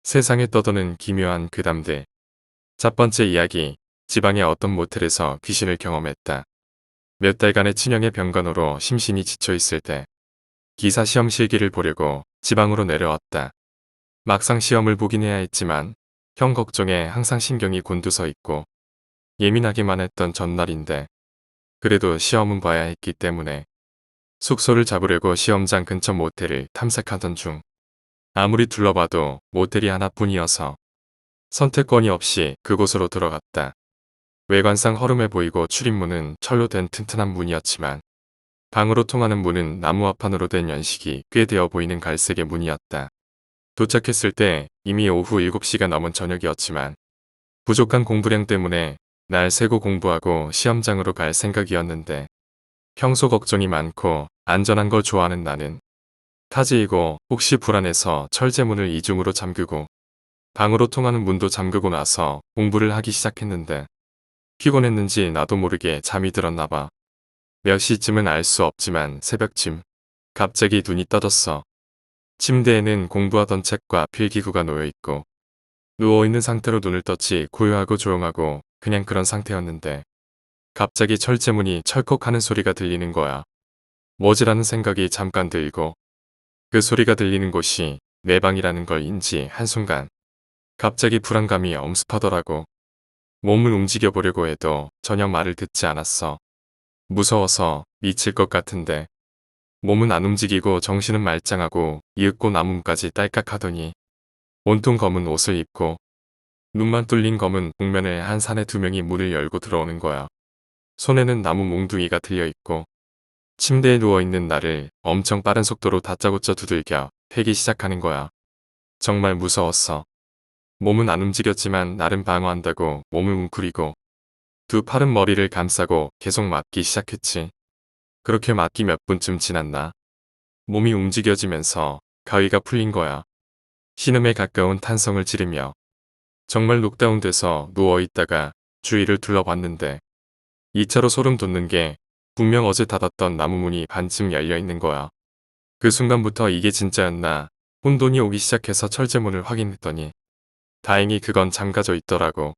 세상에 떠도는 기묘한 괴담들. 첫 번째 이야기. 지방의 어떤 모텔에서 귀신을 경험했다. 몇 달간의 친형의 병간호로 심신이 지쳐있을 때 기사 시험 실기를 보려고 지방으로 내려왔다. 막상 시험을 보긴 해야 했지만 형 걱정에 항상 신경이 곤두서 있고 예민하기만 했던 전날인데 그래도 시험은 봐야 했기 때문에 숙소를 잡으려고 시험장 근처 모텔을 탐색하던 중 아무리 둘러봐도 모텔이 하나뿐이어서 선택권이 없이 그곳으로 들어갔다. 외관상 허름해 보이고 출입문은 철로 된 튼튼한 문이었지만 방으로 통하는 문은 나무 합판으로 된 연식이 꽤 되어 보이는 갈색의 문이었다. 도착했을 때 이미 오후 7시가 넘은 저녁이었지만 부족한 공부량 때문에 날 새고 공부하고 시험장으로 갈 생각이었는데 평소 걱정이 많고 안전한 걸 좋아하는 나는 타지이고 혹시 불안해서 철제문을 이중으로 잠그고 방으로 통하는 문도 잠그고 나서 공부를 하기 시작했는데 피곤했는지 나도 모르게 잠이 들었나 봐. 몇 시쯤은 알 수 없지만 새벽쯤 갑자기 눈이 떠졌어. 침대에는 공부하던 책과 필기구가 놓여있고 누워있는 상태로 눈을 떴지 고요하고 조용하고 그냥 그런 상태였는데 갑자기 철제문이 철컥하는 소리가 들리는 거야. 뭐지라는 생각이 잠깐 들고 그 소리가 들리는 곳이 내 방이라는 걸 인지 한순간 갑자기 불안감이 엄습하더라고. 몸을 움직여 보려고 해도 전혀 말을 듣지 않았어. 무서워서 미칠 것 같은데 몸은 안 움직이고 정신은 말짱하고 이윽고 나문까지 딸깍하더니 온통 검은 옷을 입고 눈만 뚫린 검은 복면에 한 사내 2명이 문을 열고 들어오는 거야. 손에는 나무 몽둥이가 들려있고 침대에 누워있는 나를 엄청 빠른 속도로 다짜고짜 두들겨 패기 시작하는 거야. 정말 무서웠어. 몸은 안 움직였지만 나름 방어한다고 몸을 웅크리고 두 팔은 머리를 감싸고 계속 맞기 시작했지. 그렇게 맞기 몇 분쯤 지났나. 몸이 움직여지면서 가위가 풀린 거야. 신음에 가까운 탄성을 지르며 정말 녹다운돼서 누워있다가 주위를 둘러봤는데 2차로 소름 돋는 게 분명 어제 닫았던 나무 문이 반쯤 열려있는 거야. 그 순간부터 이게 진짜였나 혼돈이 오기 시작해서 철제문을 확인했더니 다행히 그건 잠가져 있더라고.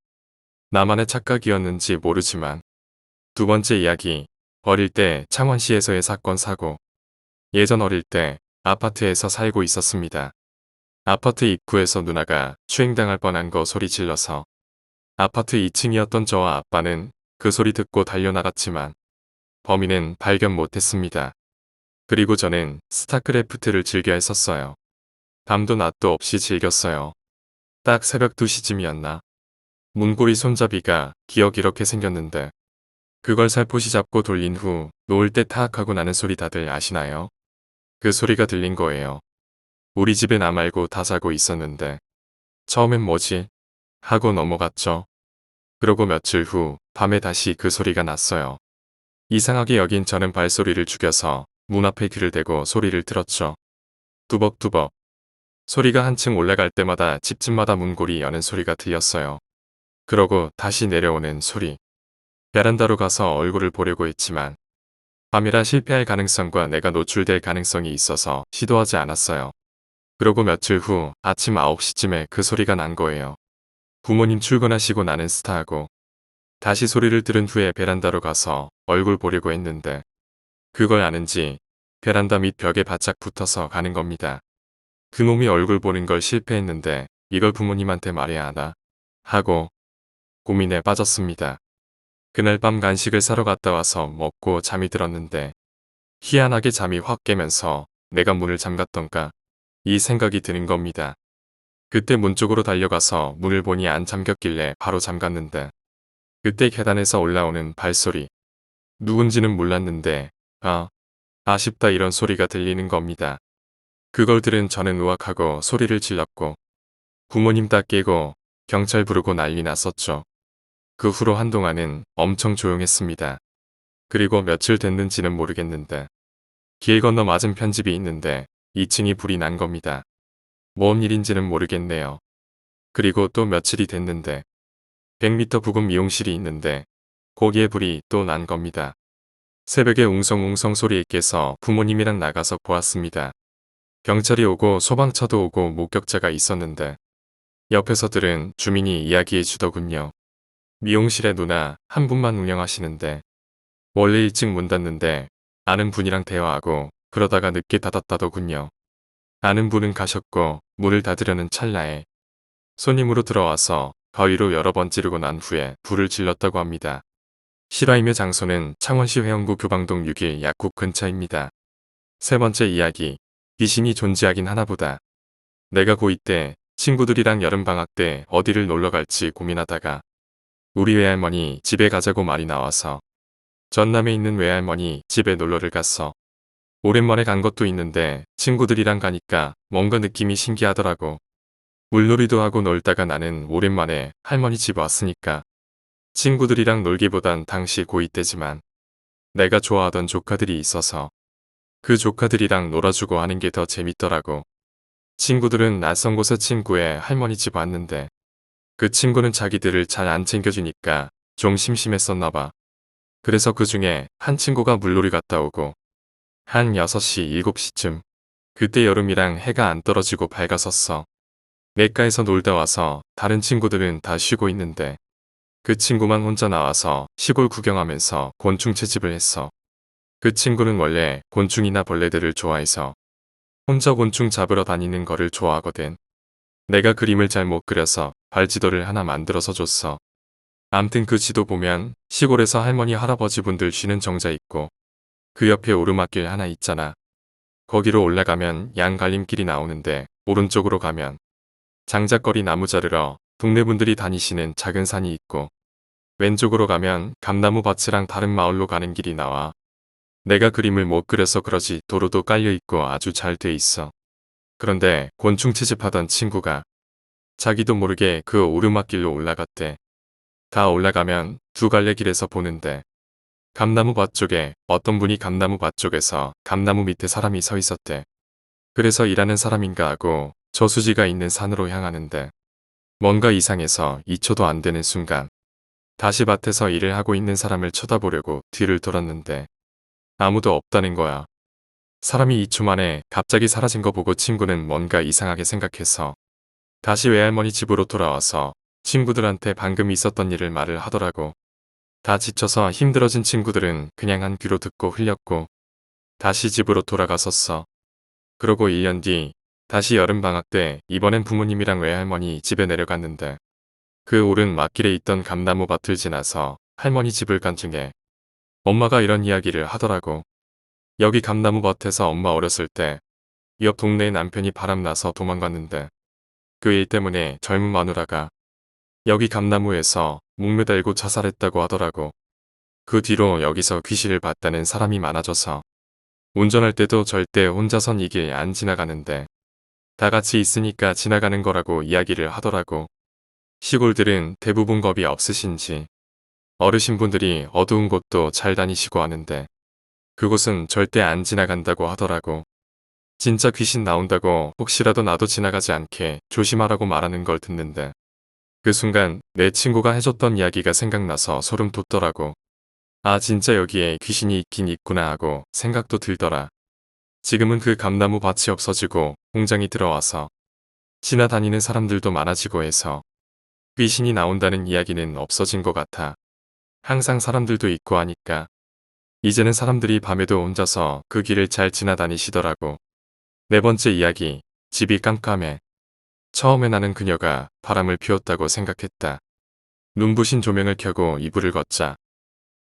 나만의 착각이었는지 모르지만. 두 번째 이야기. 어릴 때 창원시에서의 사건 사고. 예전 어릴 때 아파트에서 살고 있었습니다. 아파트 입구에서 누나가 추행당할 뻔한 거 소리 질러서 아파트 2층이었던 저와 아빠는 그 소리 듣고 달려나갔지만 범인은 발견 못했습니다. 그리고 저는 스타크래프트를 즐겨 했었어요. 밤도 낮도 없이 즐겼어요. 딱 새벽 2시쯤이었나. 문고리 손잡이가 기억 이렇게 생겼는데 그걸 살포시 잡고 돌린 후 놓을 때 타악하고 나는 소리 다들 아시나요? 그 소리가 들린 거예요. 우리 집에 나 말고 다 자고 있었는데 처음엔 뭐지? 하고 넘어갔죠. 그러고 며칠 후 밤에 다시 그 소리가 났어요. 이상하게 여긴 저는 발소리를 죽여서 문 앞에 귀를 대고 소리를 들었죠. 뚜벅뚜벅. 소리가 한층 올라갈 때마다 집집마다 문고리 여는 소리가 들렸어요. 그러고 다시 내려오는 소리. 베란다로 가서 얼굴을 보려고 했지만 밤이라 실패할 가능성과 내가 노출될 가능성이 있어서 시도하지 않았어요. 그러고 며칠 후 아침 9시쯤에 그 소리가 난 거예요. 부모님 출근하시고 나는 스타하고 다시 소리를 들은 후에 베란다로 가서 얼굴 보려고 했는데 그걸 아는지 베란다 밑 벽에 바짝 붙어서 가는 겁니다. 그놈이 얼굴 보는 걸 실패했는데 이걸 부모님한테 말해야 하나 하고 고민에 빠졌습니다. 그날 밤 간식을 사러 갔다 와서 먹고 잠이 들었는데 희한하게 잠이 확 깨면서 내가 문을 잠갔던가 이 생각이 드는 겁니다. 그때 문 쪽으로 달려가서 문을 보니 안 잠겼길래 바로 잠갔는데 그때 계단에서 올라오는 발소리. 누군지는 몰랐는데 아쉽다 이런 소리가 들리는 겁니다. 그걸 들은 저는 우악하고 소리를 질렀고 부모님 다 깨고 경찰 부르고 난리 났었죠. 그 후로 한동안은 엄청 조용했습니다. 그리고 며칠 됐는지는 모르겠는데 길 건너 맞은편 집이 있는데 2층이 불이 난 겁니다. 뭔 일인지는 모르겠네요. 그리고 또 며칠이 됐는데 100m 부근 미용실이 있는데 거기에 불이 또 난 겁니다. 새벽에 웅성웅성 소리에 깨서 부모님이랑 나가서 보았습니다. 경찰이 오고 소방차도 오고 목격자가 있었는데 옆에서 들은 주민이 이야기해 주더군요. 미용실에 누나 한 분만 운영하시는데 원래 일찍 문 닫는데 아는 분이랑 대화하고 그러다가 늦게 닫았다더군요. 아는 분은 가셨고 문을 닫으려는 찰나에 손님으로 들어와서 가위로 여러 번 찌르고 난 후에 불을 질렀다고 합니다. 실화이며 장소는 창원시 회원구 교방동 6일 약국 근처입니다. 세 번째 이야기. 귀신이 존재하긴 하나보다. 내가 고2 때 친구들이랑 여름방학 때 어디를 놀러 갈지 고민하다가 우리 외할머니 집에 가자고 말이 나와서 전남에 있는 외할머니 집에 놀러를 갔어. 오랜만에 간 것도 있는데 친구들이랑 가니까 뭔가 느낌이 신기하더라고. 물놀이도 하고 놀다가 나는 오랜만에 할머니 집 왔으니까 친구들이랑 놀기보단 당시 고2 때지만 내가 좋아하던 조카들이 있어서 그 조카들이랑 놀아주고 하는 게 더 재밌더라고. 친구들은 낯선 곳에 친구의 할머니 집 왔는데 그 친구는 자기들을 잘 안 챙겨주니까 좀 심심했었나 봐. 그래서 그 중에 한 친구가 물놀이 갔다 오고 한 6시, 7시쯤 그때 여름이랑 해가 안 떨어지고 밝았었어. 냇가에서 놀다 와서 다른 친구들은 다 쉬고 있는데 그 친구만 혼자 나와서 시골 구경하면서 곤충 채집을 했어. 그 친구는 원래 곤충이나 벌레들을 좋아해서 혼자 곤충 잡으러 다니는 거를 좋아하거든. 내가 그림을 잘 못 그려서 발지도를 하나 만들어서 줬어. 암튼 그 지도 보면 시골에서 할머니 할아버지 분들 쉬는 정자 있고 그 옆에 오르막길 하나 있잖아. 거기로 올라가면 양갈림길이 나오는데 오른쪽으로 가면 장작거리 나무 자르러 동네 분들이 다니시는 작은 산이 있고 왼쪽으로 가면 감나무 밭이랑 다른 마을로 가는 길이 나와. 내가 그림을 못 그려서 그러지 도로도 깔려 있고 아주 잘 돼 있어. 그런데 곤충 채집하던 친구가 자기도 모르게 그 오르막길로 올라갔대. 다 올라가면 두 갈래 길에서 보는데 감나무 밭 쪽에 어떤 분이 감나무 밭 쪽에서 감나무 밑에 사람이 서 있었대. 그래서 일하는 사람인가 하고 저수지가 있는 산으로 향하는데 뭔가 이상해서 2초도 안 되는 순간 다시 밭에서 일을 하고 있는 사람을 쳐다보려고 뒤를 돌았는데 아무도 없다는 거야. 사람이 2초 만에 갑자기 사라진 거 보고 친구는 뭔가 이상하게 생각해서 다시 외할머니 집으로 돌아와서 친구들한테 방금 있었던 일을 말을 하더라고. 다 지쳐서 힘들어진 친구들은 그냥 한 귀로 듣고 흘렸고 다시 집으로 돌아갔었어. 그러고 1년 뒤 다시 여름방학 때 이번엔 부모님이랑 외할머니 집에 내려갔는데 그 오른 막길에 있던 감나무 밭을 지나서 할머니 집을 간 중에 엄마가 이런 이야기를 하더라고. 여기 감나무 밭에서 엄마 어렸을 때 옆 동네에 남편이 바람나서 도망갔는데 그 일 때문에 젊은 마누라가 여기 감나무에서 목매달고 자살했다고 하더라고. 그 뒤로 여기서 귀신을 봤다는 사람이 많아져서 운전할 때도 절대 혼자선 이 길 안 지나가는데 다 같이 있으니까 지나가는 거라고 이야기를 하더라고. 시골들은 대부분 겁이 없으신지 어르신분들이 어두운 곳도 잘 다니시고 하는데 그곳은 절대 안 지나간다고 하더라고. 진짜 귀신 나온다고 혹시라도 나도 지나가지 않게 조심하라고 말하는 걸 듣는데 그 순간 내 친구가 해줬던 이야기가 생각나서 소름 돋더라고. 아 진짜 여기에 귀신이 있긴 있구나 하고 생각도 들더라. 지금은 그 감나무 밭이 없어지고 공장이 들어와서 지나다니는 사람들도 많아지고 해서 귀신이 나온다는 이야기는 없어진 것 같아. 항상 사람들도 있고 하니까 이제는 사람들이 밤에도 혼자서 그 길을 잘 지나다니시더라고. 네 번째 이야기. 집이 깜깜해. 처음에 나는 그녀가 바람을 피웠다고 생각했다. 눈부신 조명을 켜고 이불을 걷자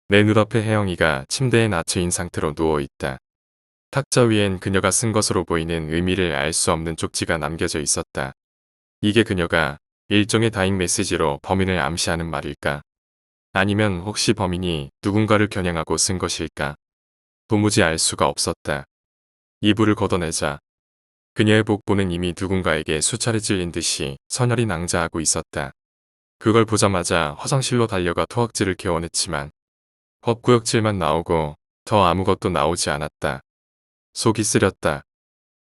내 눈앞에 혜영이가 침대에 낮춰인 상태로 누워있다. 탁자 위엔 그녀가 쓴 것으로 보이는 의미를 알 수 없는 쪽지가 남겨져 있었다. 이게 그녀가 일종의 다잉 메시지로 범인을 암시하는 말일까? 아니면 혹시 범인이 누군가를 겨냥하고 쓴 것일까? 도무지 알 수가 없었다. 이불을 걷어내자 그녀의 복부는 이미 누군가에게 수차례 찔린 듯이 선혈이 낭자하고 있었다. 그걸 보자마자 화장실로 달려가 토악질을 개원했지만 헛구역질만 나오고 더 아무것도 나오지 않았다. 속이 쓰렸다.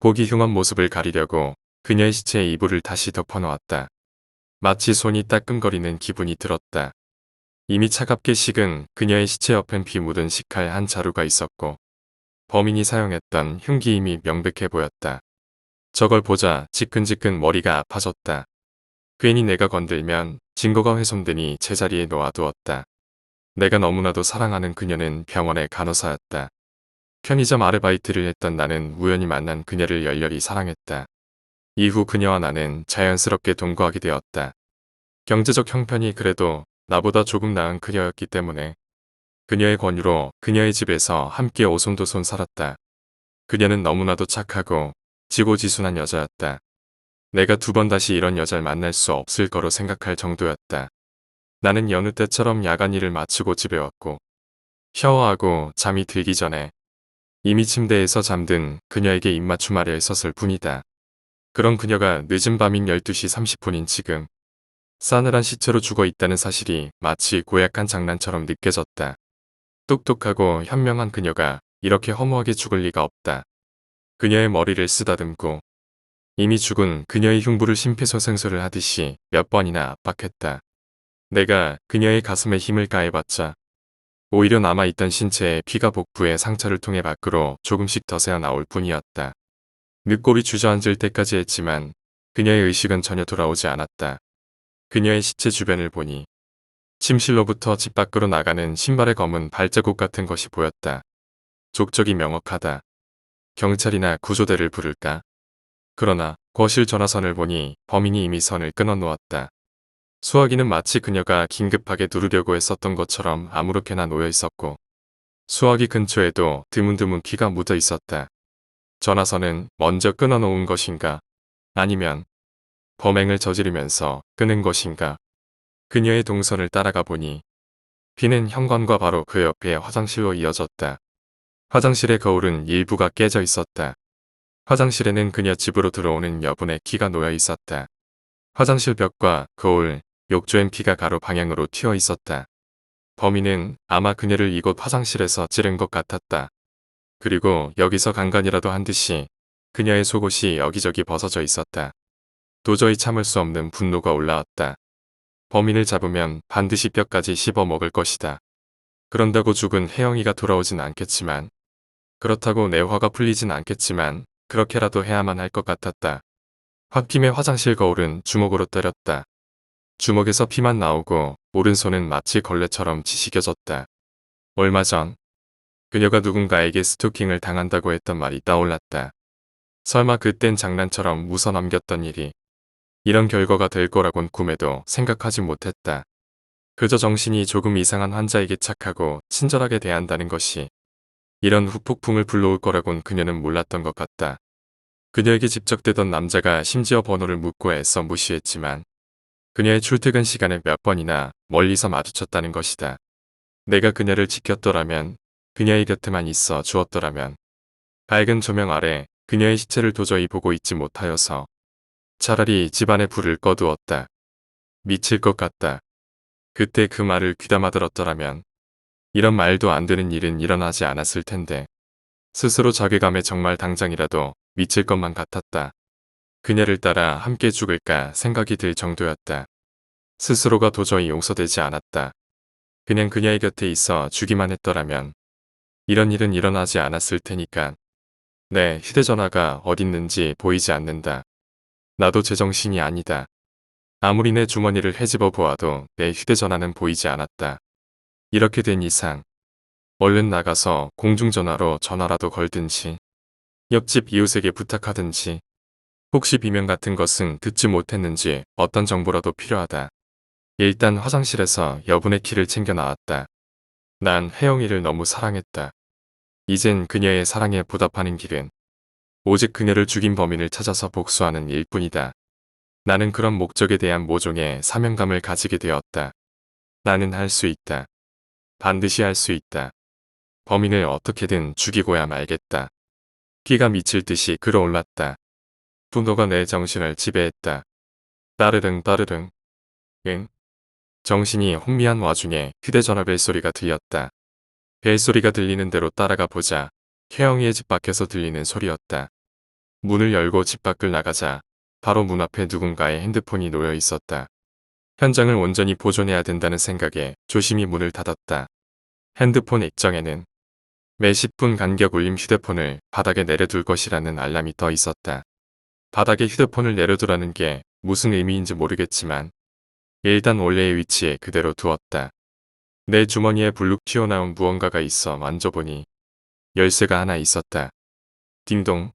보기 흉한 모습을 가리려고 그녀의 시체에 이불을 다시 덮어놓았다. 마치 손이 따끔거리는 기분이 들었다. 이미 차갑게 식은 그녀의 시체 옆엔 피 묻은 식칼 한 자루가 있었고 범인이 사용했던 흉기 이미 명백해 보였다. 저걸 보자 지끈지끈 머리가 아파졌다. 괜히 내가 건들면 증거가 훼손되니 제자리에 놓아두었다. 내가 너무나도 사랑하는 그녀는 병원의 간호사였다. 편의점 아르바이트를 했던 나는 우연히 만난 그녀를 열렬히 사랑했다. 이후 그녀와 나는 자연스럽게 동거하게 되었다. 경제적 형편이 그래도 나보다 조금 나은 그녀였기 때문에 그녀의 권유로 그녀의 집에서 함께 오손도손 살았다. 그녀는 너무나도 착하고 지고지순한 여자였다. 내가 두 번 다시 이런 여자를 만날 수 없을 거로 생각할 정도였다. 나는 여느 때처럼 야간 일을 마치고 집에 왔고 샤워하고 잠이 들기 전에 이미 침대에서 잠든 그녀에게 입맞춤하려 했었을 뿐이다. 그런 그녀가 늦은 밤인 12시 30분인 지금 싸늘한 시체로 죽어 있다는 사실이 마치 고약한 장난처럼 느껴졌다. 똑똑하고 현명한 그녀가 이렇게 허무하게 죽을 리가 없다. 그녀의 머리를 쓰다듬고 이미 죽은 그녀의 흉부를 심폐소생술을 하듯이 몇 번이나 압박했다. 내가 그녀의 가슴에 힘을 가해봤자 오히려 남아있던 신체에 피가 복부에 상처를 통해 밖으로 조금씩 더 새어나올 뿐이었다. 늑골이 주저앉을 때까지 했지만 그녀의 의식은 전혀 돌아오지 않았다. 그녀의 시체 주변을 보니 침실로부터 집 밖으로 나가는 신발의 검은 발자국 같은 것이 보였다. 족적이 명확하다. 경찰이나 구조대를 부를까? 그러나 거실 전화선을 보니 범인이 이미 선을 끊어 놓았다. 수화기는 마치 그녀가 긴급하게 누르려고 했었던 것처럼 아무렇게나 놓여 있었고 수화기 근처에도 드문드문 피가 묻어 있었다. 전화선은 먼저 끊어 놓은 것인가? 아니면 범행을 저지르면서 끊은 것인가? 그녀의 동선을 따라가 보니 피는 현관과 바로 그 옆에 화장실로 이어졌다. 화장실의 거울은 일부가 깨져 있었다. 화장실에는 그녀 집으로 들어오는 여분의 키가 놓여 있었다. 화장실 벽과 거울, 욕조엔 피가 가로 방향으로 튀어 있었다. 범인은 아마 그녀를 이곳 화장실에서 찌른 것 같았다. 그리고 여기서 강간이라도 한 듯이 그녀의 속옷이 여기저기 벗어져 있었다. 도저히 참을 수 없는 분노가 올라왔다. 범인을 잡으면 반드시 뼈까지 씹어 먹을 것이다. 그런다고 죽은 혜영이가 돌아오진 않겠지만, 그렇다고 내 화가 풀리진 않겠지만 그렇게라도 해야만 할 것 같았다. 홧김에 화장실 거울은 주먹으로 때렸다. 주먹에서 피만 나오고 오른손은 마치 걸레처럼 지시겨졌다. 얼마 전 그녀가 누군가에게 스토킹을 당한다고 했던 말이 떠올랐다. 설마 그땐 장난처럼 웃어넘겼던 일이 이런 결과가 될 거라곤 꿈에도 생각하지 못했다. 그저 정신이 조금 이상한 환자에게 착하고 친절하게 대한다는 것이 이런 후폭풍을 불러올 거라곤 그녀는 몰랐던 것 같다. 그녀에게 집적되던 남자가 심지어 번호를 묻고 애써 무시했지만 그녀의 출퇴근 시간에 몇 번이나 멀리서 마주쳤다는 것이다. 내가 그녀를 지켰더라면, 그녀의 곁에만 있어 주었더라면, 밝은 조명 아래 그녀의 시체를 도저히 보고 있지 못하여서 차라리 집안에 불을 꺼두었다. 미칠 것 같다. 그때 그 말을 귀담아 들었더라면 이런 말도 안 되는 일은 일어나지 않았을 텐데 스스로 자괴감에 정말 당장이라도 미칠 것만 같았다. 그녀를 따라 함께 죽을까 생각이 들 정도였다. 스스로가 도저히 용서되지 않았다. 그냥 그녀의 곁에 있어 주기만 했더라면 이런 일은 일어나지 않았을 테니까. 내 휴대전화가 어딨는지 보이지 않는다. 나도 제정신이 아니다. 아무리 내 주머니를 헤집어 보아도 내 휴대전화는 보이지 않았다. 이렇게 된 이상 얼른 나가서 공중전화로 전화라도 걸든지 옆집 이웃에게 부탁하든지 혹시 비명 같은 것은 듣지 못했는지 어떤 정보라도 필요하다. 일단 화장실에서 여분의 키를 챙겨 나왔다. 난 혜영이를 너무 사랑했다. 이젠 그녀의 사랑에 보답하는 길은 오직 그녀를 죽인 범인을 찾아서 복수하는 일뿐이다. 나는 그런 목적에 대한 모종의 사명감을 가지게 되었다. 나는 할 수 있다. 반드시 할 수 있다. 범인을 어떻게든 죽이고야 말겠다. 기가 미칠 듯이 끌어올랐다. 분노가 내 정신을 지배했다. 따르릉 따르릉. 응. 정신이 혼미한 와중에 휴대전화 벨소리가 들렸다. 벨소리가 들리는 대로 따라가 보자 혜영이의 집 밖에서 들리는 소리였다. 문을 열고 집 밖을 나가자 바로 문 앞에 누군가의 핸드폰이 놓여 있었다. 현장을 온전히 보존해야 된다는 생각에 조심히 문을 닫았다. 핸드폰 액정에는 매 10분 간격 울림 휴대폰을 바닥에 내려둘 것이라는 알람이 떠 있었다. 바닥에 휴대폰을 내려두라는 게 무슨 의미인지 모르겠지만 일단 원래의 위치에 그대로 두었다. 내 주머니에 불룩 튀어나온 무언가가 있어 만져보니 열쇠가 하나 있었다. 딩동.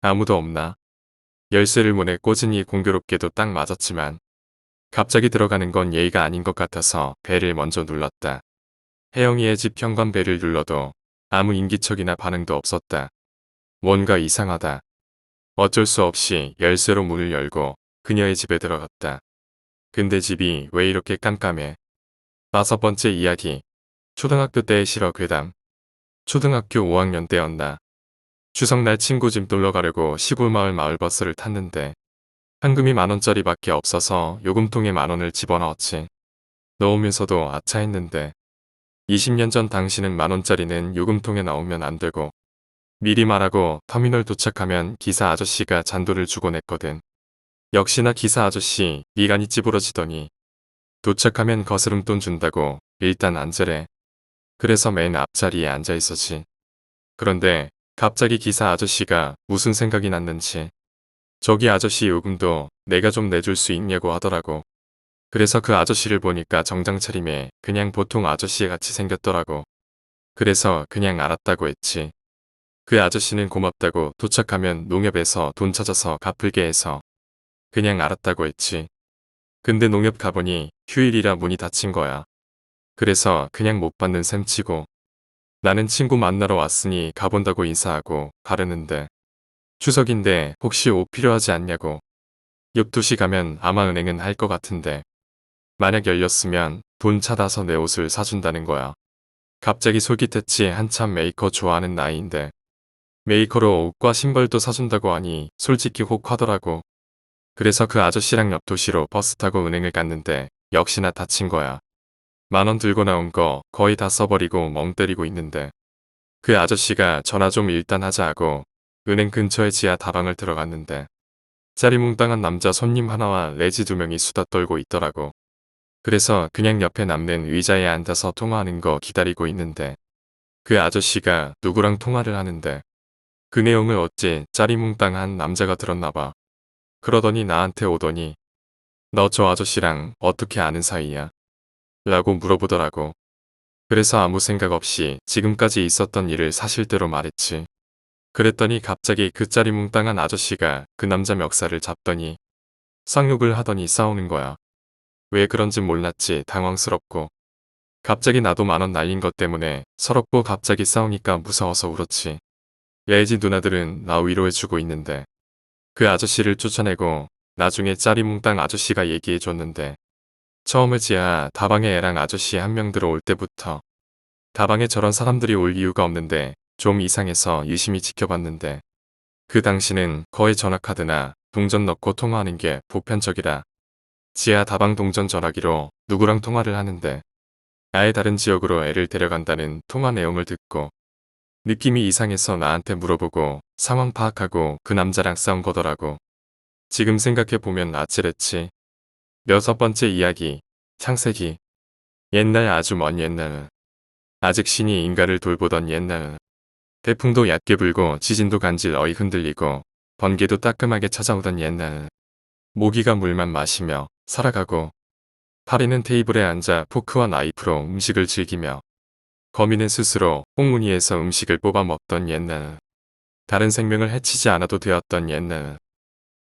아무도 없나? 열쇠를 문에 꽂으니 공교롭게도 딱 맞았지만 갑자기 들어가는 건 예의가 아닌 것 같아서 벨을 먼저 눌렀다. 혜영이의 집 현관 벨을 눌러도 아무 인기척이나 반응도 없었다. 뭔가 이상하다. 어쩔 수 없이 열쇠로 문을 열고 그녀의 집에 들어갔다. 근데 집이 왜 이렇게 깜깜해? 5번째 이야기. 초등학교 때의 실화 괴담. 초등학교 5학년 때였나. 추석날 친구 집 놀러 가려고 시골 마을 마을버스를 탔는데 현금이 10,000원짜리밖에 없어서 요금통에 10,000원을 집어넣었지. 넣으면서도 아차 했는데 20년 전 당시는 10,000원짜리는 요금통에 넣으면 안 되고 미리 말하고 터미널 도착하면 기사 아저씨가 잔도를 주고 냈거든. 역시나 기사 아저씨 미간이 찌부러지더니 도착하면 거스름돈 준다고 일단 앉으래. 그래서 맨 앞자리에 앉아 있었지. 그런데 갑자기 기사 아저씨가 무슨 생각이 났는지 저기 아저씨 요금도 내가 좀 내줄 수 있냐고 하더라고. 그래서 그 아저씨를 보니까 정장 차림에 그냥 보통 아저씨 같이 생겼더라고. 그래서 그냥 알았다고 했지. 그 아저씨는 고맙다고 도착하면 농협에서 돈 찾아서 갚을게 해서 그냥 알았다고 했지. 근데 농협 가보니 휴일이라 문이 닫힌 거야. 그래서 그냥 못 받는 셈 치고 나는 친구 만나러 왔으니 가본다고 인사하고 바르는데 추석인데 혹시 옷 필요하지 않냐고. 2시 가면 아마 은행은 할 것 같은데 만약 열렸으면 돈 찾아서 내 옷을 사준다는 거야. 갑자기 솔깃했지. 한참 메이커 좋아하는 나이인데 메이커로 옷과 신발도 사준다고 하니 솔직히 혹하더라고. 그래서 그 아저씨랑 옆 도시로 버스 타고 은행을 갔는데 역시나 닫힌 거야. 10,000원 들고 나온 거 거의 다 써버리고 멍 때리고 있는데 그 아저씨가 전화 좀 일단 하자 하고 은행 근처의 지하 다방을 들어갔는데 짜리몽땅한 남자 손님 하나와 레지 2명이 수다 떨고 있더라고. 그래서 그냥 옆에 남는 의자에 앉아서 통화하는 거 기다리고 있는데 그 아저씨가 누구랑 통화를 하는데 그 내용을 어째 짜리몽땅한 남자가 들었나봐. 그러더니 나한테 오더니 너 저 아저씨랑 어떻게 아는 사이야? 라고 물어보더라고. 그래서 아무 생각 없이 지금까지 있었던 일을 사실대로 말했지. 그랬더니 갑자기 그 짜리몽땅한 아저씨가 그 남자 멱살을 잡더니 쌍욕을 하더니 싸우는 거야. 왜 그런진 몰랐지. 당황스럽고. 갑자기 나도 10,000원 날린 것 때문에 서럽고 갑자기 싸우니까 무서워서 울었지. 야이지 누나들은 나 위로해주고 있는데 그 아저씨를 쫓아내고 나중에 짜리몽땅 아저씨가 얘기해줬는데 처음에 지하 다방에 애랑 아저씨 한 명 들어올 때부터 다방에 저런 사람들이 올 이유가 없는데 좀 이상해서 유심히 지켜봤는데 그 당시는 거의 전화카드나 동전 넣고 통화하는 게 보편적이라 지하 다방 동전 전화기로 누구랑 통화를 하는데 아예 다른 지역으로 애를 데려간다는 통화 내용을 듣고 느낌이 이상해서 나한테 물어보고 상황 파악하고 그 남자랑 싸운 거더라고. 지금 생각해보면 아찔했지. 6번째 이야기. 창세기. 옛날 아주 먼 옛날. 아직 신이 인간을 돌보던 옛날. 태풍도 얕게 불고 지진도 간질어이 흔들리고 번개도 따끔하게 찾아오던 옛날. 모기가 물만 마시며 살아가고 파리는 테이블에 앉아 포크와 나이프로 음식을 즐기며 거미는 스스로 꽁무니에서 음식을 뽑아 먹던 옛날. 다른 생명을 해치지 않아도 되었던 옛날.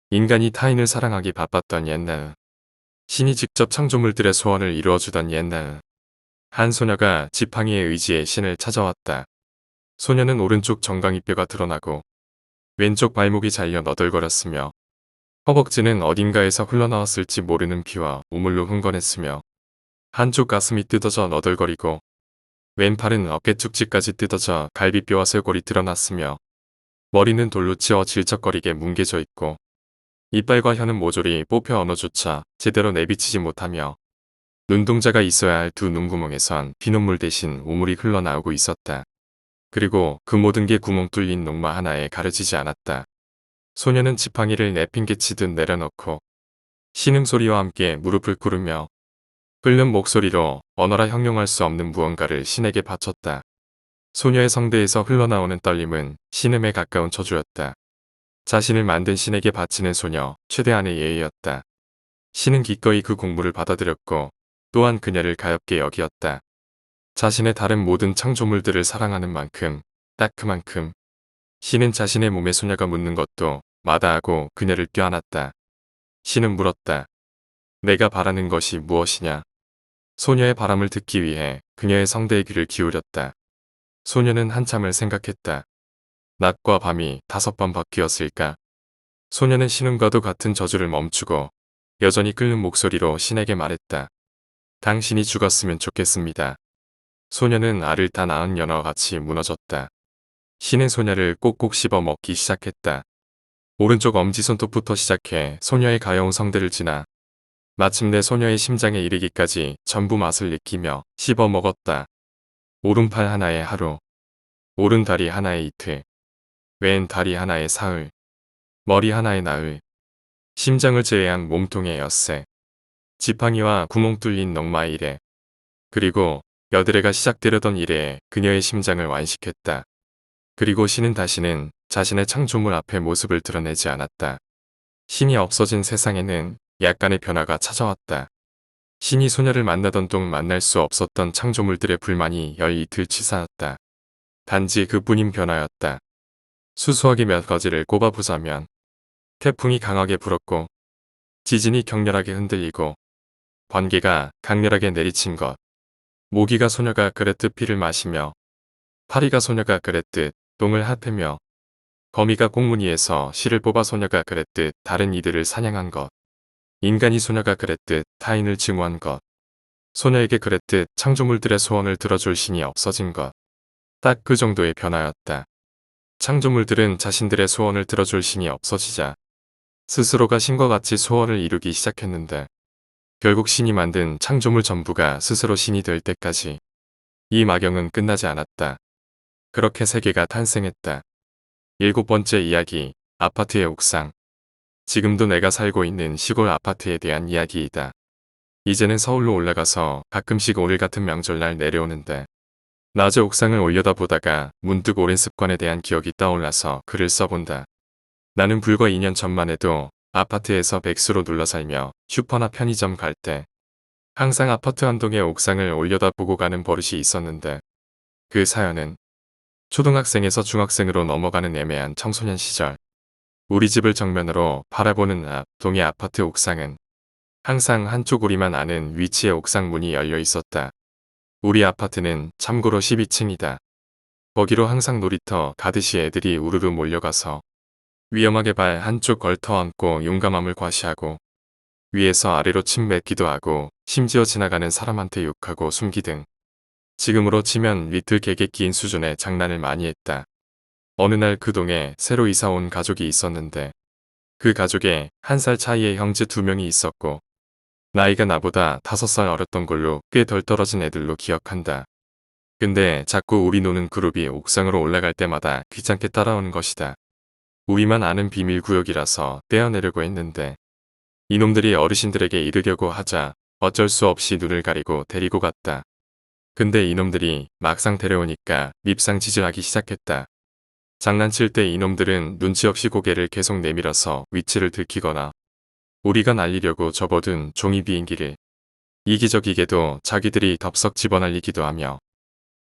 인간이 타인을 사랑하기 바빴던 옛날. 신이 직접 창조물들의 소원을 이루어주던 옛날. 한 소녀가 지팡이의 의지에 신을 찾아왔다. 소녀는 오른쪽 정강이뼈가 드러나고 왼쪽 발목이 잘려 너덜거렸으며 허벅지는 어딘가에서 흘러나왔을지 모르는 피와 우물로 흥건했으며 한쪽 가슴이 뜯어져 너덜거리고 왼팔은 어깨 축지까지 뜯어져 갈비뼈와 쇄골이 드러났으며 머리는 돌로 치어 질척거리게 뭉개져 있고 이빨과 혀는 모조리 뽑혀 언어조차 제대로 내비치지 못하며 눈동자가 있어야 할 두 눈구멍에선 피눈물 대신 우물이 흘러나오고 있었다. 그리고 그 모든 게 구멍 뚫린 농마 하나에 가려지지 않았다. 소녀는 지팡이를 내팽개치듯 내려놓고 신음소리와 함께 무릎을 꿇으며 끓는 목소리로 언어라 형용할 수 없는 무언가를 신에게 바쳤다. 소녀의 성대에서 흘러나오는 떨림은 신음에 가까운 저주였다. 자신을 만든 신에게 바치는 소녀 최대한의 예의였다. 신은 기꺼이 그 공물을 받아들였고 또한 그녀를 가엾게 여기었다. 자신의 다른 모든 창조물들을 사랑하는 만큼 딱 그만큼 신은 자신의 몸에 소녀가 묻는 것도 마다하고 그녀를 껴안았다. 신은 물었다. 내가 바라는 것이 무엇이냐? 소녀의 바람을 듣기 위해 그녀의 성대에 귀를 기울였다. 소녀는 한참을 생각했다. 낮과 밤이 5번 바뀌었을까? 소녀는 신음과도 같은 저주를 멈추고 여전히 끓는 목소리로 신에게 말했다. 당신이 죽었으면 좋겠습니다. 소녀는 알을 다 낳은 연어와 같이 무너졌다. 신은 소녀를 꼭꼭 씹어 먹기 시작했다. 오른쪽 엄지손톱부터 시작해 소녀의 가여운 성대를 지나 마침내 소녀의 심장에 이르기까지 전부 맛을 느끼며 씹어 먹었다. 오른팔 하나에 하루, 오른다리 하나에 이틀, 왼 다리 하나에 사흘, 머리 하나에 나흘, 심장을 제외한 몸통에 엿새, 지팡이와 구멍 뚫린 넝마의 이래, 그리고 여드레가 시작되려던 이래에 그녀의 심장을 완식했다. 그리고 신은 다시는 자신의 창조물 앞에 모습을 드러내지 않았다. 신이 없어진 세상에는 약간의 변화가 찾아왔다. 신이 소녀를 만나던 동 만날 수 없었던 창조물들의 불만이 열 이틀 치사였다. 단지 그뿐인 변화였다. 수수하게 몇 가지를 꼽아보자면 태풍이 강하게 불었고 지진이 격렬하게 흔들리고 번개가 강렬하게 내리친 것, 모기가 소녀가 그랬듯 피를 마시며 파리가 소녀가 그랬듯 똥을 핥으며 거미가 꽁무니에서 실을 뽑아 소녀가 그랬듯 다른 이들을 사냥한 것, 인간이 소녀가 그랬듯 타인을 증오한 것, 소녀에게 그랬듯 창조물들의 소원을 들어줄 신이 없어진 것. 딱 그 정도의 변화였다. 창조물들은 자신들의 소원을 들어줄 신이 없어지자 스스로가 신과 같이 소원을 이루기 시작했는데 결국 신이 만든 창조물 전부가 스스로 신이 될 때까지 이 마경은 끝나지 않았다. 그렇게 세계가 탄생했다. 7번째 이야기, 아파트의 옥상. 지금도 내가 살고 있는 시골 아파트에 대한 이야기이다. 이제는 서울로 올라가서 가끔씩 오늘 같은 명절날 내려오는데 낮에 옥상을 올려다보다가 문득 오랜 습관에 대한 기억이 떠올라서 글을 써본다. 나는 불과 2년 전만 해도 아파트에서 백수로 눌러 살며 슈퍼나 편의점 갈 때 항상 아파트 한 동의 옥상을 올려다보고 가는 버릇이 있었는데 그 사연은 초등학생에서 중학생으로 넘어가는 애매한 청소년 시절 우리 집을 정면으로 바라보는 앞 동의 아파트 옥상은 항상 한쪽 우리만 아는 위치의 옥상 문이 열려 있었다. 우리 아파트는 참고로 12층이다. 거기로 항상 놀이터 가듯이 애들이 우르르 몰려가서 위험하게 발 한쪽 걸터 얹고 용감함을 과시하고 위에서 아래로 침 뱉기도 하고 심지어 지나가는 사람한테 욕하고 숨기 등 지금으로 치면 리틀 개객기인 수준의 장난을 많이 했다. 어느 날 그 동에 새로 이사 온 가족이 있었는데 그 가족에 1살 차이의 형제 2명이 있었고 나이가 나보다 5살 어렸던 걸로 꽤 덜 떨어진 애들로 기억한다. 근데 자꾸 우리 노는 그룹이 옥상으로 올라갈 때마다 귀찮게 따라오는 것이다. 우리만 아는 비밀 구역이라서 떼어내려고 했는데 이놈들이 어르신들에게 이르려고 하자 어쩔 수 없이 눈을 가리고 데리고 갔다. 근데 이놈들이 막상 데려오니까 밉상짓을 하기 시작했다. 장난칠 때 이놈들은 눈치 없이 고개를 계속 내밀어서 위치를 들키거나 우리가 날리려고 접어둔 종이 비행기를 이기적이게도 자기들이 덥석 집어날리기도 하며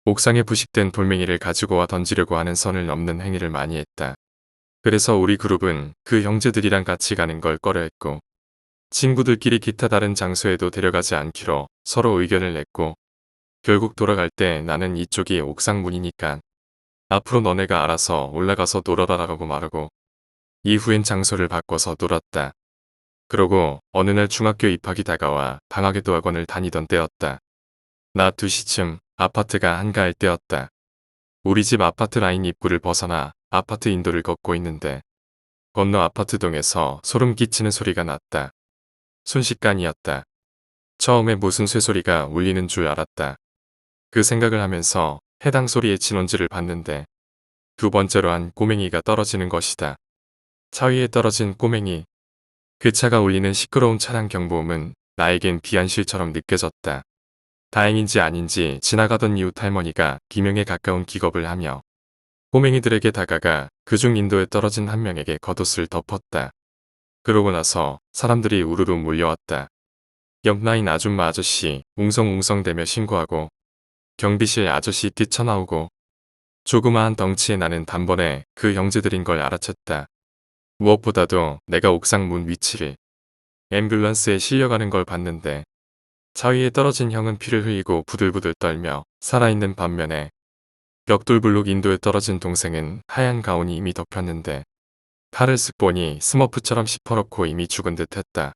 옥상에 부식된 돌멩이를 가지고 와 던지려고 하는 선을 넘는 행위를 많이 했다. 그래서 우리 그룹은 그 형제들이랑 같이 가는 걸 꺼려했고 친구들끼리 기타 다른 장소에도 데려가지 않기로 서로 의견을 냈고 결국 돌아갈 때 나는 이쪽이 옥상 문이니까 앞으로 너네가 알아서 올라가서 놀아라라고 말하고 이후엔 장소를 바꿔서 놀았다. 그러고 어느 날 중학교 입학이 다가와 방학에도 학원을 다니던 때였다. 낮 2시쯤 아파트가 한가할 때였다. 우리 집 아파트 라인 입구를 벗어나 아파트 인도를 걷고 있는데 건너 아파트 동에서 소름 끼치는 소리가 났다. 순식간이었다. 처음에 무슨 쇠소리가 울리는 줄 알았다. 그 생각을 하면서 해당 소리의 진원지를 봤는데 두 번째로 한 꼬맹이가 떨어지는 것이다. 차 위에 떨어진 꼬맹이. 그 차가 울리는 시끄러운 차량 경보음은 나에겐 비안실처럼 느껴졌다. 다행인지 아닌지 지나가던 이웃 할머니가 기명에 가까운 기겁을 하며 꼬맹이들에게 다가가 그중 인도에 떨어진 한 명에게 겉옷을 덮었다. 그러고 나서 사람들이 우르르 몰려왔다. 옆라인 아줌마 아저씨 웅성웅성대며 신고하고 경비실 아저씨 뛰쳐나오고 조그마한 덩치의 나는 단번에 그 형제들인 걸 알아챘다. 무엇보다도 내가 옥상 문 위치를 앰뷸런스에 실려가는 걸 봤는데 차 위에 떨어진 형은 피를 흘리고 부들부들 떨며 살아있는 반면에 벽돌블록 인도에 떨어진 동생은 하얀 가운이 이미 덮였는데 팔을 쓱 보니 스머프처럼 시퍼렇고 이미 죽은 듯 했다.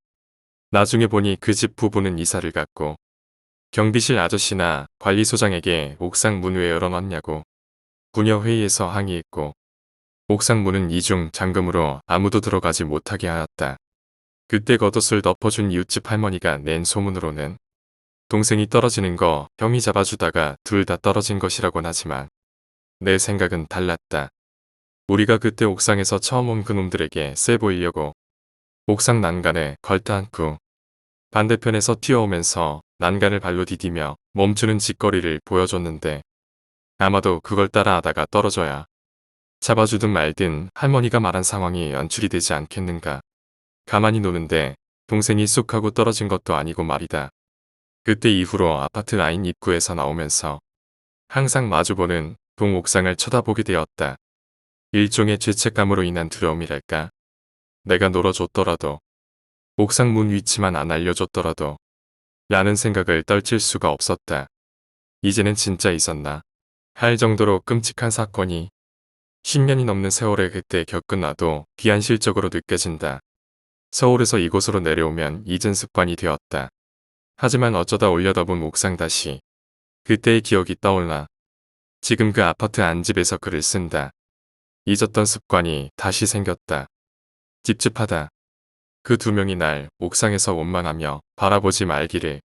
나중에 보니 그 집 부부는 이사를 갔고 경비실 아저씨나 관리소장에게 옥상 문 왜 열어놨냐고 부녀회의에서 항의했고 옥상 문은 이중 잠금으로 아무도 들어가지 못하게 하였다. 그때 겉옷을 덮어준 이웃집 할머니가 낸 소문으로는 동생이 떨어지는 거 형이 잡아주다가 둘 다 떨어진 것이라곤 하지만 내 생각은 달랐다. 우리가 그때 옥상에서 처음 온 그놈들에게 쎄 보이려고 옥상 난간에 걸터 앉고 반대편에서 뛰어오면서 난간을 발로 디디며 멈추는 짓거리를 보여줬는데 아마도 그걸 따라하다가 떨어져야 잡아주든 말든 할머니가 말한 상황이 연출이 되지 않겠는가. 가만히 노는데 동생이 쑥 하고 떨어진 것도 아니고 말이다. 그때 이후로 아파트 라인 입구에서 나오면서 항상 마주보는 동옥상을 쳐다보게 되었다. 일종의 죄책감으로 인한 두려움이랄까. 내가 놀아줬더라도 옥상 문 위치만 안 알려줬더라도 라는 생각을 떨칠 수가 없었다. 이제는 진짜 있었나 할 정도로 끔찍한 사건이 10년이 넘는 세월에 그때 겪은 나도 비현실적으로 느껴진다. 서울에서 이곳으로 내려오면 잊은 습관이 되었다. 하지만 어쩌다 올려다본 옥상 다시 그때의 기억이 떠올라 지금 그 아파트 안집에서 글을 쓴다. 잊었던 습관이 다시 생겼다. 찝찝하다. 그 두 명이 날 옥상에서 원망하며 바라보지 말기를